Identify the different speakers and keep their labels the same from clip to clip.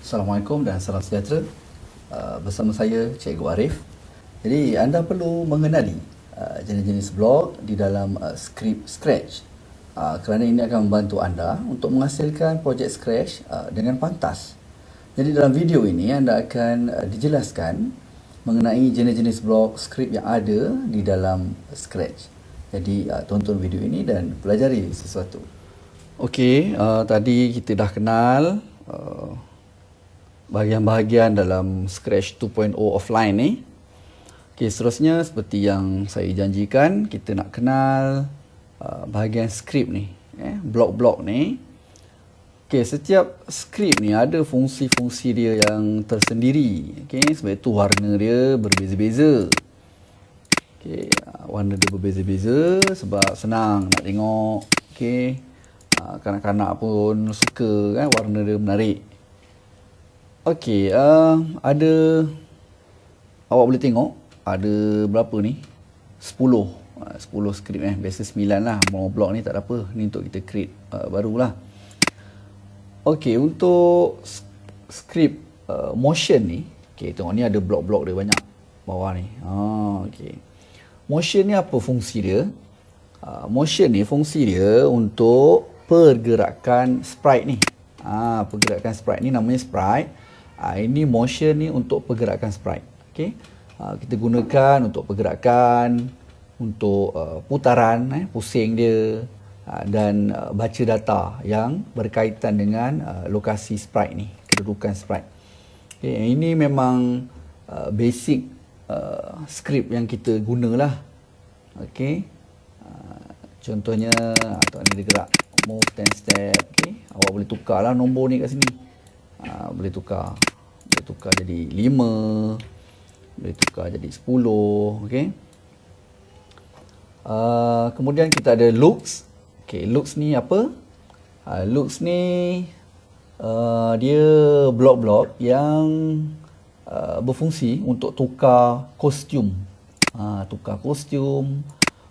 Speaker 1: Assalamualaikum dan salam sejahtera. Bersama saya Cikgu Arif. Jadi anda perlu mengenali jenis-jenis blok di dalam skrip Scratch, kerana ini akan membantu anda untuk menghasilkan projek Scratch dengan pantas. Jadi dalam video ini anda akan dijelaskan mengenai jenis-jenis blok skrip yang ada di dalam Scratch. Jadi tonton video ini dan pelajari sesuatu. Okey, tadi kita dah kenal bahagian-bahagian dalam Scratch 2.0 offline ni. Okey, seterusnya seperti yang saya janjikan, kita nak kenal bahagian skrip ni, blok-blok ni. Okey, setiap skrip ni ada fungsi-fungsi dia yang tersendiri. Okey, sebab itu warna dia berbeza-beza. Okey, warna dia berbeza-beza sebab senang nak tengok. Okey, kanak-kanak pun suka kan, warna dia menarik. Okey, ada, awak boleh tengok ada berapa ni? 10 skrip biasa 9 lah. Mau blok ni tak ada apa, ni untuk kita create barulah. Okey, untuk skrip motion ni, okey, tengok ni ada blok-blok dia banyak bawah ni. Okey, motion ni apa fungsi dia? Motion ni fungsi dia untuk pergerakan sprite ni. Pergerakan sprite ni namanya sprite. Ini motion ni untuk pergerakan sprite. Okey, kita gunakan untuk pergerakan, untuk putaran, pusing dia, dan baca data yang berkaitan dengan lokasi sprite ni, kedudukan sprite. Okay, ini memang basic skrip yang kita gunalah. Okey, contohnya atau ni dia gerak move 10 step. Okey, awak boleh tukarlah nombor ni kat sini. Boleh tukar jadi 5, boleh tukar jadi 10. Okey, kemudian kita ada looks. Okey, looks ni apa? Looks ni dia blok-blok yang berfungsi untuk tukar kostum. Tukar kostum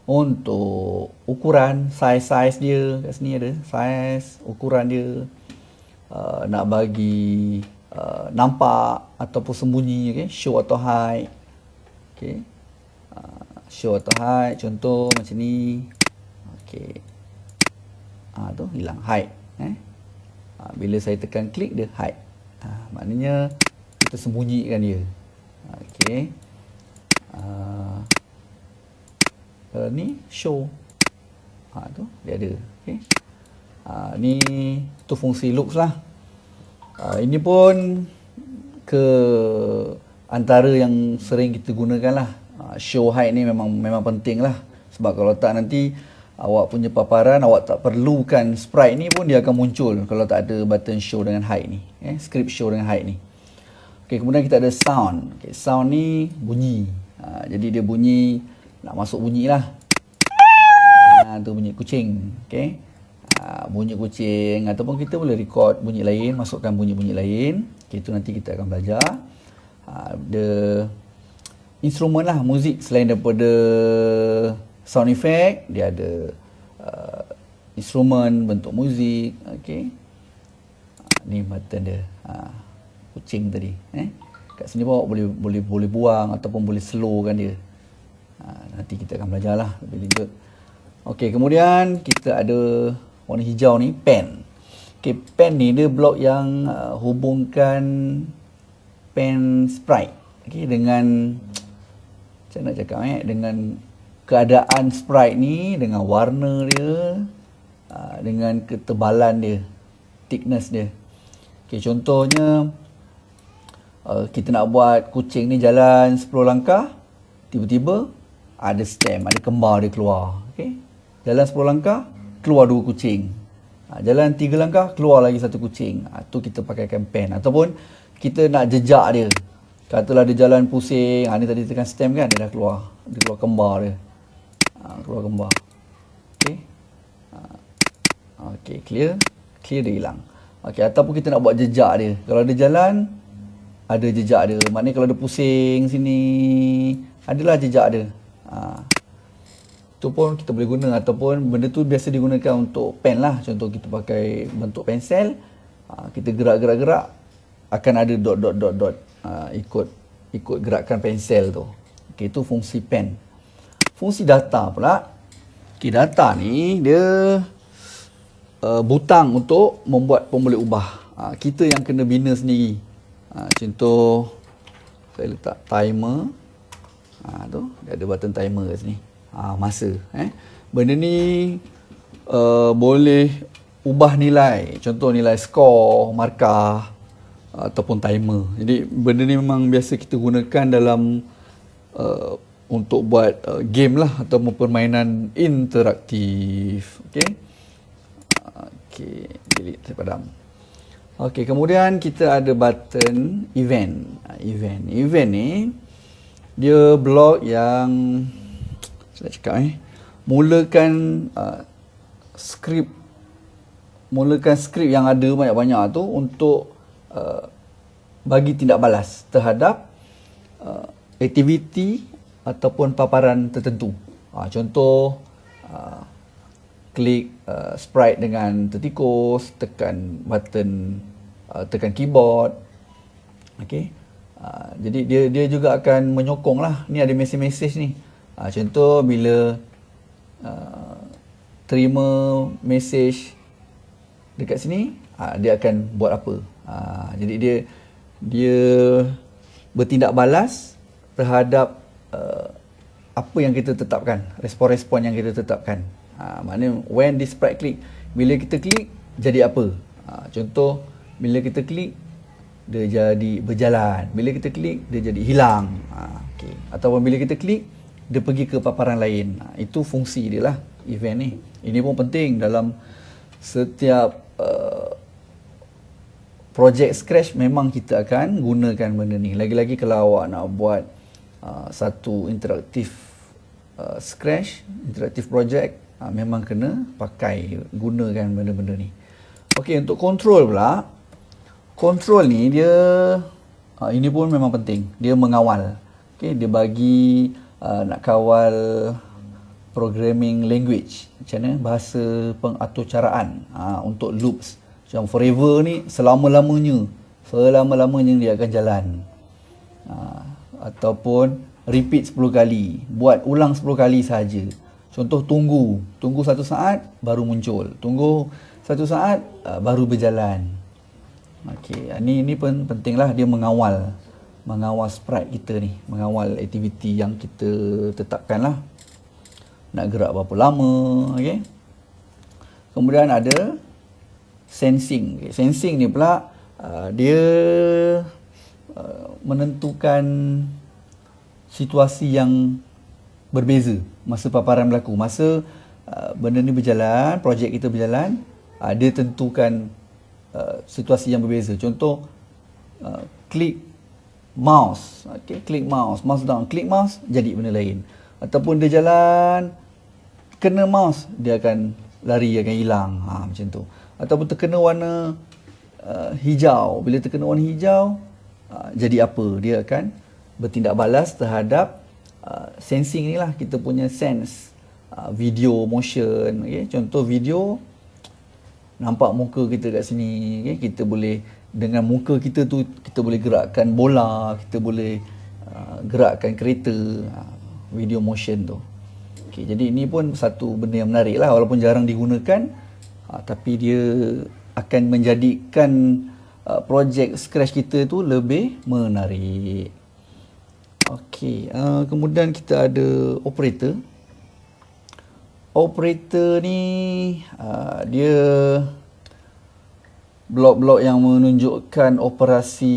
Speaker 1: untuk ukuran, size dia kat sini ada size, ukuran dia. Nak bagi nampak ataupun sembunyi, okay? Show atau hide. Okay. Show atau hide, contoh macam ni. Okay. Tu hilang, hide. Bila saya tekan klik dia hide. Maknanya kita sembunyikan dia. Okay. Ni show. Tu dia ada. Okay. Ni tu fungsi looks lah. Ini pun ke antara yang sering kita gunakan lah. Show height ni memang penting lah. Sebab kalau tak nanti awak punya paparan, awak tak perlukan sprite ni pun dia akan muncul kalau tak ada button show dengan height ni. Script show dengan height ni. Okay, kemudian kita ada sound. Okay, sound ni bunyi. Jadi dia bunyi, nak masuk bunyi lah. Tu bunyi kucing. Okay. Bunyi kucing, ataupun kita boleh record bunyi lain, masukkan bunyi-bunyi lain. Okay, itu nanti kita akan belajar. Ada instrumen lah, muzik. Selain daripada sound effect, dia ada instrumen bentuk muzik. Okay. Ni button dia, kucing tadi. Kat sini pun awak boleh buang ataupun boleh slowkan dia. Nanti kita akan belajar lah lebih lanjut. Okay, kemudian kita ada warna hijau ni, pen. Okay, pen ni dia blok yang hubungkan pen sprite. Okay, dengan macam nak cakap dengan keadaan sprite ni, dengan warna dia, dengan ketebalan dia, thickness dia. Okay, contohnya kita nak buat kucing ni jalan 10 langkah, tiba-tiba ada stem, ada kembar dia keluar. Okay, jalan 10 langkah, keluar 2 kucing. Jalan 3 langkah, keluar lagi 1 kucing. Tu kita pakaikan pen. Ataupun kita nak jejak dia. Katalah dia jalan pusing, ni tadi tekan stem kan, dia dah keluar. Dia keluar kembar dia. Keluar kembar. Okey. Okey, clear. Clear dia hilang. Okey, ataupun kita nak buat jejak dia. Kalau dia jalan, ada jejak dia. Maknanya kalau dia pusing sini, adalah jejak dia. Tu pun kita boleh guna, ataupun benda tu biasa digunakan untuk pen lah. Contoh kita pakai bentuk pensel, kita gerak-gerak-gerak, akan ada dot ikut gerakan pensel tu. Okey, itu fungsi pen. Fungsi data pula. Okey, data ni dia butang untuk membuat pemboleh ubah. Kita yang kena bina sendiri. Contoh saya letak timer. Tu dia ada button timer kat sini. Masa benda ni boleh ubah nilai. Contoh nilai skor, markah ataupun timer. Jadi benda ni memang biasa kita gunakan dalam untuk buat game lah ataupun permainan interaktif. Okey. Okey, delete saya padam. Okey, kemudian kita ada button event. Event ni dia blok yang saya cakap mulakan skrip yang ada banyak-banyak tu untuk bagi tindak balas terhadap aktiviti ataupun paparan tertentu. Contoh klik sprite dengan tertikus, tekan button, tekan keyboard. Okey. Jadi dia juga akan menyokong lah. Ni ada mesej-mesej ni. Contoh bila terima mesej dekat sini, dia akan buat apa. Jadi dia bertindak balas terhadap apa yang kita tetapkan, respon-respon yang kita tetapkan. Maknanya when this sprite click, bila kita klik jadi apa. Contoh bila kita klik dia jadi berjalan, bila kita klik dia jadi hilang. Okay. Ataupun bila kita klik dia pergi ke paparan lain. Itu fungsi dia lah event ni. Ini pun penting dalam setiap projek Scratch. Memang kita akan gunakan benda ni. Lagi-lagi kalau awak nak buat satu interaktif Scratch, interaktif projek, memang kena pakai, gunakan benda-benda ni. Okey, untuk control pula. Control ni dia ini pun memang penting. Dia mengawal. Okey, dia bagi nak kawal programming language. Macam mana? Bahasa pengaturcaraan untuk loops. Macam forever ni selama-lamanya dia akan jalan. Ataupun repeat 10 kali. Buat ulang 10 kali sahaja. Contoh tunggu 1 saat baru muncul. Tunggu 1 saat baru berjalan. Okey, ini pun pentinglah, dia mengawal sprite kita ni, mengawal aktiviti yang kita tetapkan lah. Nak gerak berapa lama, okey. Kemudian ada sensing. Okay. Sensing ni pula dia menentukan situasi yang berbeza masa paparan berlaku. Masa benda ni berjalan, projek kita berjalan, dia tentukan situasi yang berbeza. Contoh klik mouse, okey, klik mouse down, klik mouse jadi benda lain. Ataupun dia jalan kena mouse, dia akan lari, akan hilang, macam tu. Ataupun terkena warna hijau, bila terkena warna hijau jadi apa, dia akan bertindak balas terhadap sensing ni lah, kita punya sense video motion. Okay? Contoh video, nampak muka kita kat sini, okay? Kita boleh dengan muka kita tu kita boleh gerakkan bola, kita boleh gerakkan kereta, video motion tu. Okay, jadi ini pun satu benda yang menarik lah, walaupun jarang digunakan, tapi dia akan menjadikan projek Scratch kita tu lebih menarik. Okey, kemudian kita ada operator. Operator ni dia blok-blok yang menunjukkan operasi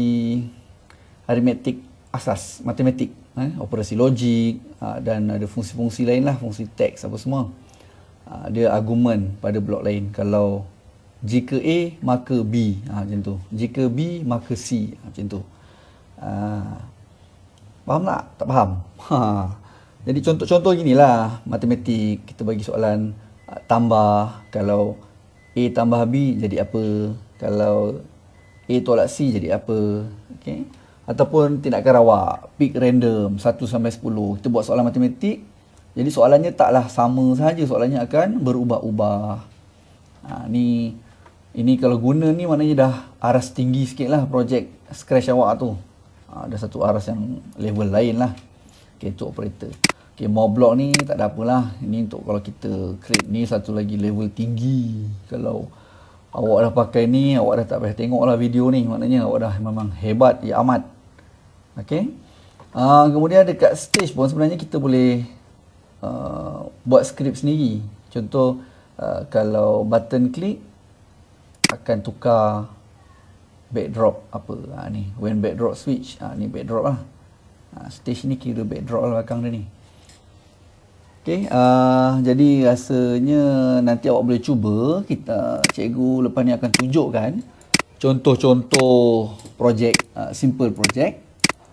Speaker 1: aritmetik asas, matematik, operasi logik, dan ada fungsi-fungsi lain lah, fungsi teks apa semua. Dia argumen pada blok lain. Kalau jika A maka B, macam tu. Jika B maka C, macam tu. Faham tak? Tak faham? Jadi contoh-contoh ginilah matematik. Kita bagi soalan tambah, kalau A tambah B jadi apa? Kalau A tolak C jadi apa? Okay. Ataupun tindakan rawak, pick random 1 sampai 10. Kita buat soalan matematik. Jadi soalannya taklah sama sahaja, soalannya akan berubah-ubah. Ni Ini kalau guna ni maknanya dah aras tinggi sikit lah projek Scratch awak tu. Ada satu aras yang level lain lah. Okay, untuk operator. Okay, more block ni tak ada apalah. Ini untuk kalau kita create ni satu lagi level tinggi. Kalau awak dah pakai ni, awak dah tak payah tengok lah video ni. Maknanya awak dah memang hebat, ya amat. Okay. Kemudian dekat stage pun sebenarnya kita boleh buat skrip sendiri. Contoh, kalau button klik akan tukar backdrop apa. Ni, when backdrop switch. Ni backdrop lah. Stage ni kira backdrop lah belakang dia ni. Okay, jadi rasanya nanti awak boleh cuba. Cikgu lepas ni akan tunjukkan contoh-contoh projek, simple projek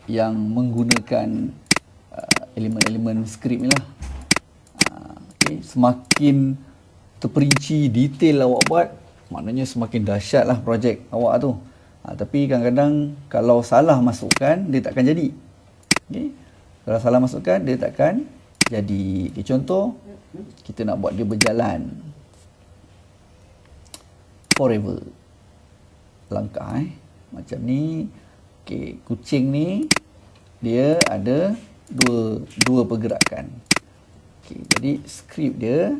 Speaker 1: yang menggunakan elemen-elemen skrip ni lah. Okay, semakin terperinci, detail awak buat, maknanya semakin dahsyat lah projek awak tu. Tapi kadang-kadang kalau salah masukkan, dia takkan jadi. Okay, kalau salah masukkan, dia takkan jadi. Okay, contoh, kita nak buat dia berjalan forever. Langkah macam ni. Okay, kucing ni dia ada dua pergerakan. Okay, jadi skrip dia,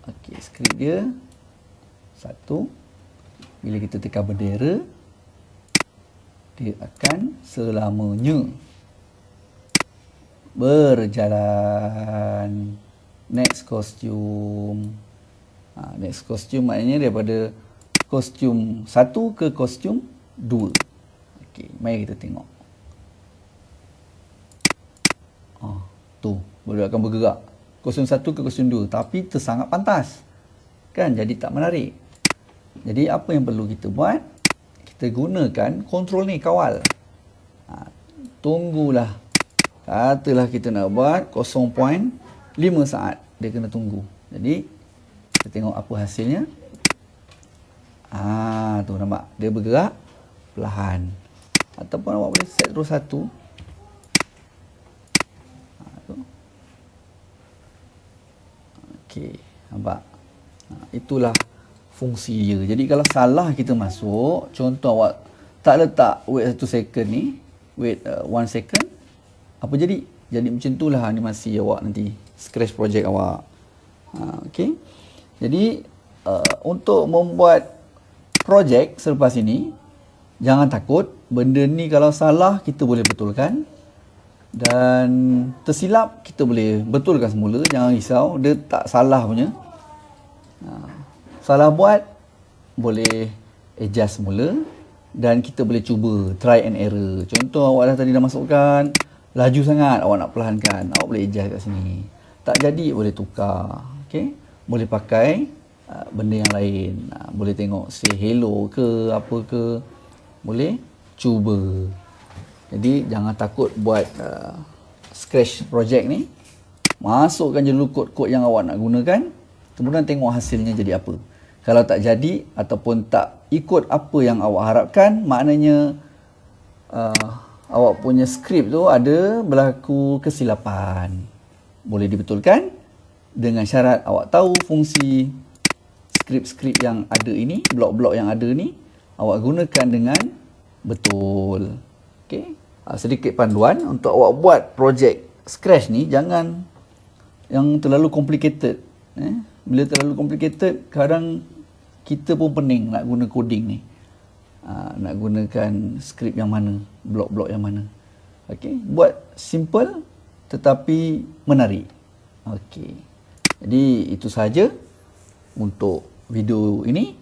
Speaker 1: okay, skrip dia satu, bila kita tekan bendera, dia akan selamanya berjalan. Next costume. Next costume maknanya daripada kostum 1 ke kostum 2. Okey, mari kita tengok. Tu, baru akan bergerak. Kostum 1 ke kostum 2, tapi tersangat pantas. Kan, jadi tak menarik. Jadi apa yang perlu kita buat? Kita gunakan kontrol ni, kawal. Tunggulah. Katalah kita nak buat 0.5 saat. Dia kena tunggu. Jadi, kita tengok apa hasilnya. Tu nampak. Dia bergerak perlahan. Ataupun awak boleh set terus satu. Okey, nampak. Itulah fungsi dia. Jadi kalau salah kita masuk, contoh awak tak letak wait 1 second ni, wait 1 second, apa jadi? Jadi macam itulah animasi awak nanti, Scratch project awak. Okey. Jadi untuk membuat projek selepas ini, jangan takut. Benda ni kalau salah, kita boleh betulkan. Dan tersilap, kita boleh betulkan semula. Jangan risau, dia tak salah punya. Salah buat, boleh adjust semula. Dan kita boleh cuba, try and error. Contoh, awak tadi dah masukkan, laju sangat, awak nak perlahankan. Awak boleh adjust kat sini. Tak jadi, boleh tukar. Okay? Boleh pakai benda yang lain. Boleh tengok say hello ke apa ke, boleh cuba. Jadi jangan takut buat Scratch project ni. Masukkan je dulu kod-kod yang awak nak gunakan, kemudian tengok hasilnya jadi apa. Kalau tak jadi ataupun tak ikut apa yang awak harapkan, maknanya awak punya skrip tu ada berlaku kesilapan. Boleh dibetulkan dengan syarat awak tahu fungsi skrip-skrip yang ada ini, blok-blok yang ada ni, awak gunakan dengan betul. Okey. Sedikit panduan untuk awak buat projek Scratch ni, jangan yang terlalu complicated. Bila terlalu complicated, kadang kita pun pening nak guna coding ni. Nak gunakan skrip yang mana, blok-blok yang mana. Okey, buat simple tetapi menarik. Okey. Jadi itu sahaja untuk video ini.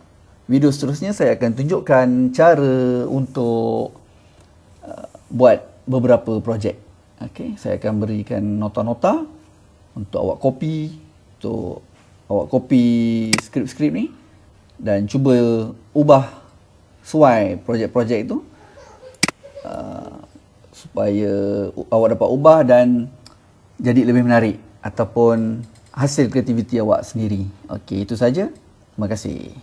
Speaker 1: Video seterusnya saya akan tunjukkan cara untuk buat beberapa projek. Okey, saya akan berikan nota-nota untuk awak copy, untuk awak copy skrip-skrip ni dan cuba ubah sesuai projek-projek itu supaya awak dapat ubah dan jadi lebih menarik ataupun hasil kreativiti awak sendiri. Okey, itu saja. Terima kasih.